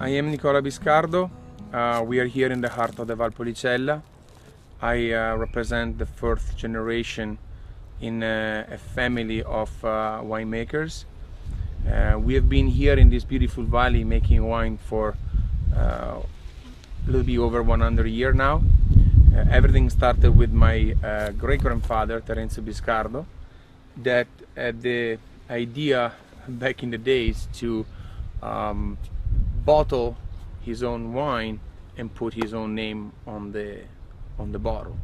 I am Nicola Biscardo. We are here in the heart of the Valpolicella. I represent the fourth generation in a family of winemakers. We have been here in this beautiful valley making wine for a little bit over 100 years now. Everything started with my great-grandfather, Terenzio Biscardo, that had the idea back in the days to bottle his own wine and put his own name on the bottle.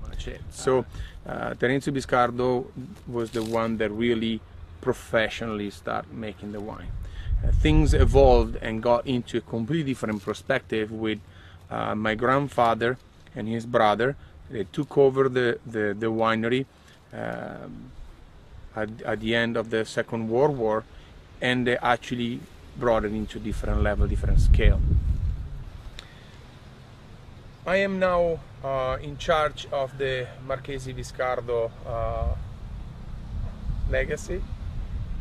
So Terenzio Biscardo was the one that really professionally started making the wine. Things evolved and got into a completely different perspective with my grandfather and his brother. They took over the winery at the end of the Second World War, and they actually brought it into different level, different scale. I am now in charge of the Marchesi Biscardo legacy.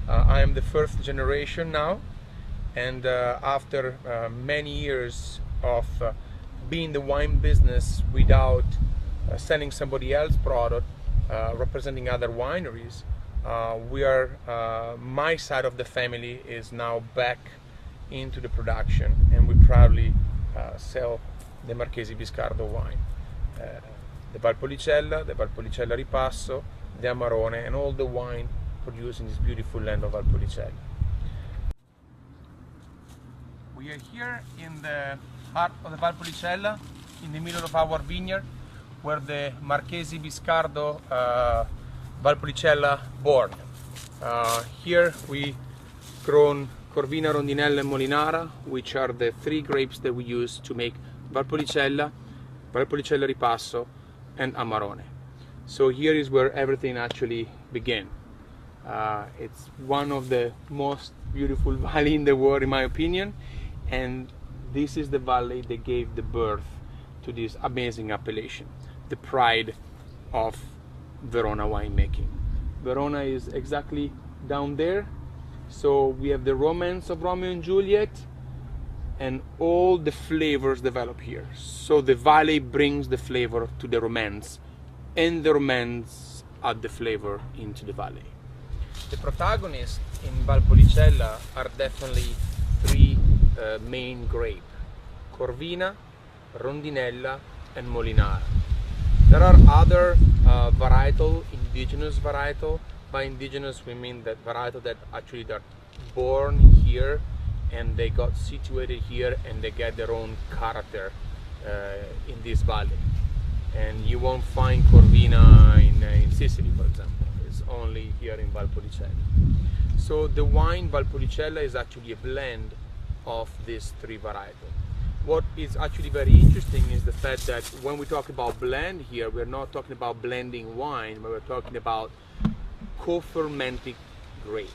I am the first generation now, and after many years of being the wine business without selling somebody else's product, representing other wineries, my side of the family is now back into the production, and we proudly sell the Marchesi Biscardo wine. The Valpolicella, the Valpolicella Ripasso, the Amarone, and all the wine produced in this beautiful land of Valpolicella. We are here in the heart of the Valpolicella, in the middle of our vineyard, where the Marchesi Biscardo Valpolicella born. Here we grown Corvina, Rondinella and Molinara, which are the three grapes that we use to make Valpolicella, Valpolicella Ripasso and Amarone. So here is where everything actually began. It's one of the most beautiful valley in the world, in my opinion, and this is the valley that gave the birth to this amazing appellation, the pride of Verona winemaking. Verona is exactly down there, so we have the romance of Romeo and Juliet, and all the flavors develop here. So the valley brings the flavor to the romance, and the romance add the flavor into the valley. The protagonists in Valpolicella are definitely three main grapes: Corvina, Rondinella and Molinara. There are other indigenous varietal. By indigenous we mean that varietal that actually are born here and they got situated here and they get their own character in this valley. And you won't find Corvina in Sicily, for example. It's only here in Valpolicella. So the wine Valpolicella is actually a blend of these three varietals. What is actually very interesting is the fact that when we talk about blend here, we're not talking about blending wine, but we're talking about co-fermenting grape.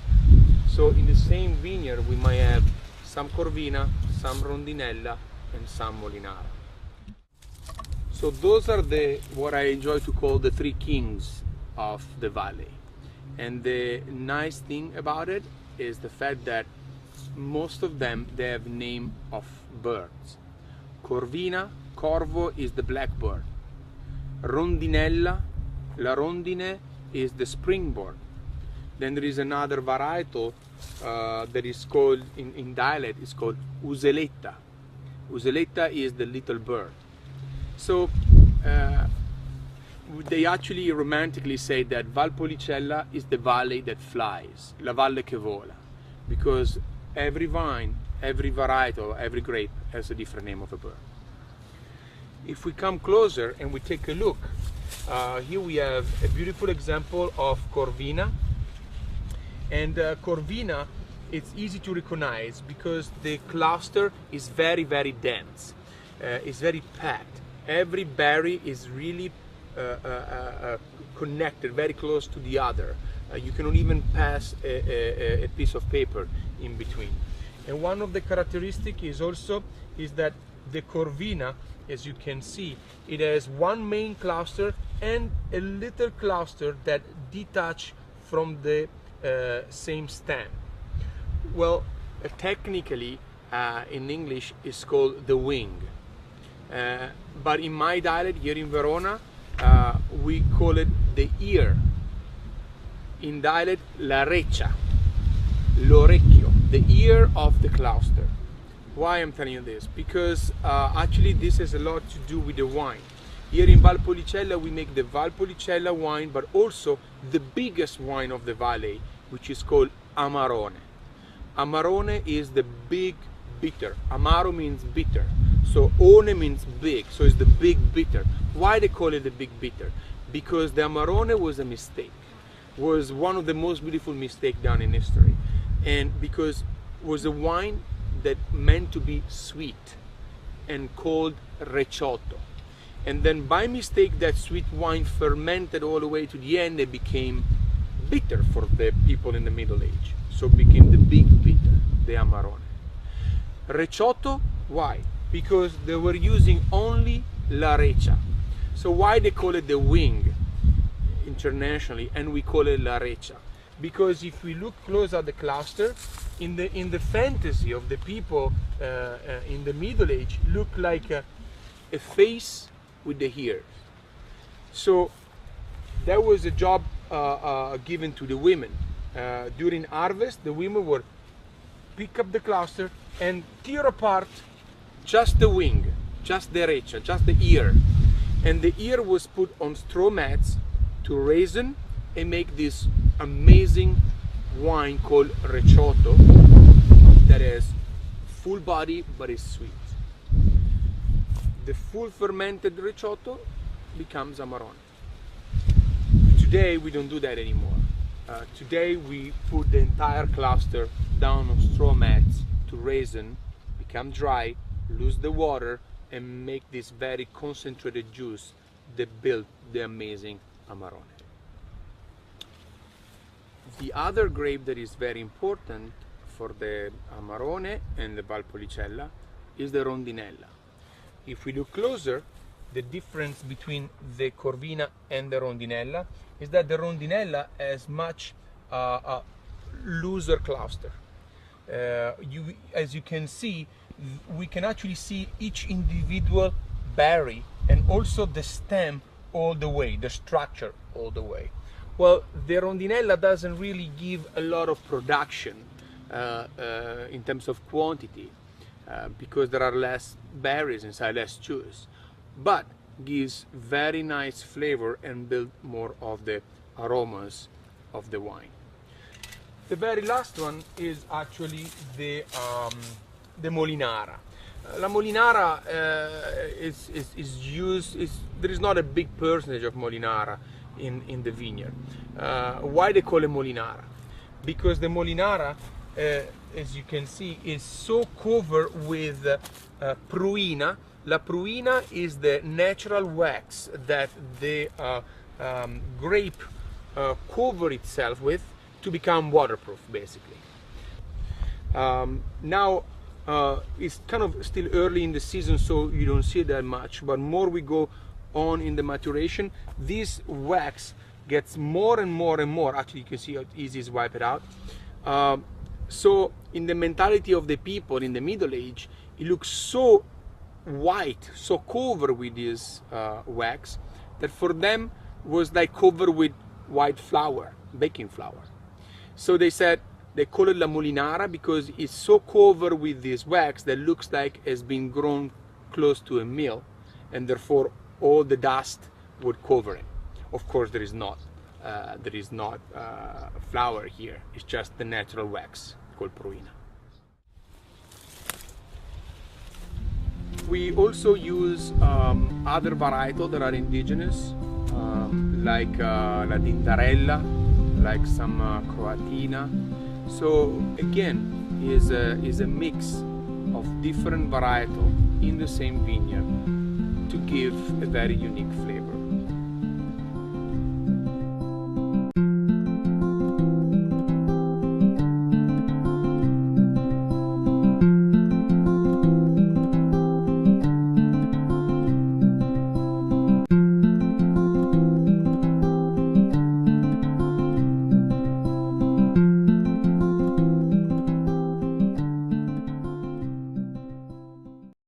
So in the same vineyard we might have some Corvina, some Rondinella and some Molinara. So those are what I enjoy to call the three kings of the valley. And the nice thing about it is the fact that most of them, they have name of birds. Corvina, Corvo is the blackbird. Rondinella, la rondine is the springbird. Then there is another varietal that is called, in dialect, is called useletta. Useletta is the little bird. So they actually romantically say that Valpolicella is the valley that flies, la valle che vola, because every vine, every varietal, every grape has a different name of a bird. If we come closer and we take a look, here we have a beautiful example of Corvina. And Corvina, it's easy to recognize because the cluster is very, very dense. It's very packed. Every berry is really connected very close to the other. You cannot even pass a piece of paper in between. And one of the characteristics is that the Corvina, as you can see, it has one main cluster and a little cluster that detach from the same stem. Well, technically in English is called the wing. But in my dialect here in Verona, we call it the ear. In dialect, la reccia, l'orecchio, the ear of the cluster. Why I'm telling you this? Because actually this has a lot to do with the wine. Here in Valpolicella we make the Valpolicella wine, but also the biggest wine of the valley, which is called Amarone. Amarone is the big bitter. Amaro means bitter. So one means big, so it's the big bitter. Why they call it the big bitter? Because the Amarone was a mistake. Was one of the most beautiful mistakes done in history. And because it was a wine that meant to be sweet and called recioto. And then by mistake that sweet wine fermented all the way to the end, it became bitter for the people in the Middle Age. So it became the big bitter, the Amarone. Recioto, why? Because they were using only la reccia. So why they call it the wing internationally and we call it la reccia? Because if we look close at the cluster, in the fantasy of the people in the Middle Age, look like a face with the ears. So that was a job given to the women. During harvest, the women would pick up the cluster and tear apart just the wing, just the reccia, just the ear. And the ear was put on straw mats to raisin and make this amazing wine called recioto that is full body but is sweet. The full fermented recioto becomes Amarone. Today we don't do that anymore. Today we put the entire cluster down on straw mats to raisin, become dry, lose the water and make this very concentrated juice that built the amazing Amarone. The other grape that is very important for the Amarone and the Valpolicella is the Rondinella. If we look closer, the difference between the Corvina and the Rondinella is that the Rondinella has much looser cluster. As you can see, we can actually see each individual berry and also the stem all the way, the structure all the way. Well, the Rondinella doesn't really give a lot of production in terms of quantity because there are less berries inside, less juice, but gives very nice flavor and build more of the aromas of the wine. The very last one is actually the Molinara. La Molinara is used, there is not a big percentage of Molinara in the vineyard. Why they call it Molinara? Because the Molinara, as you can see, is so covered with pruina. La pruina is the natural wax that the grape cover itself with to become waterproof, basically. Now it's kind of still early in the season, so you don't see that much, but more we go on in the maturation, this wax gets more and more and more. Actually, you can see how easy it is to wipe it out. So in the mentality of the people in the Middle Age, it looks so white, so covered with this wax, that for them was like covered with white flour, baking flour. So they said they call it La Molinara because it's so covered with this wax that looks like it's been grown close to a mill, and therefore all the dust would cover it. Of course, there is not flour here. It's just the natural wax called pruina. We also use other varietals that are indigenous, like La Tintarella, like some Croatina. So again, is a mix of different varietals in the same vineyard to give a very unique flavor.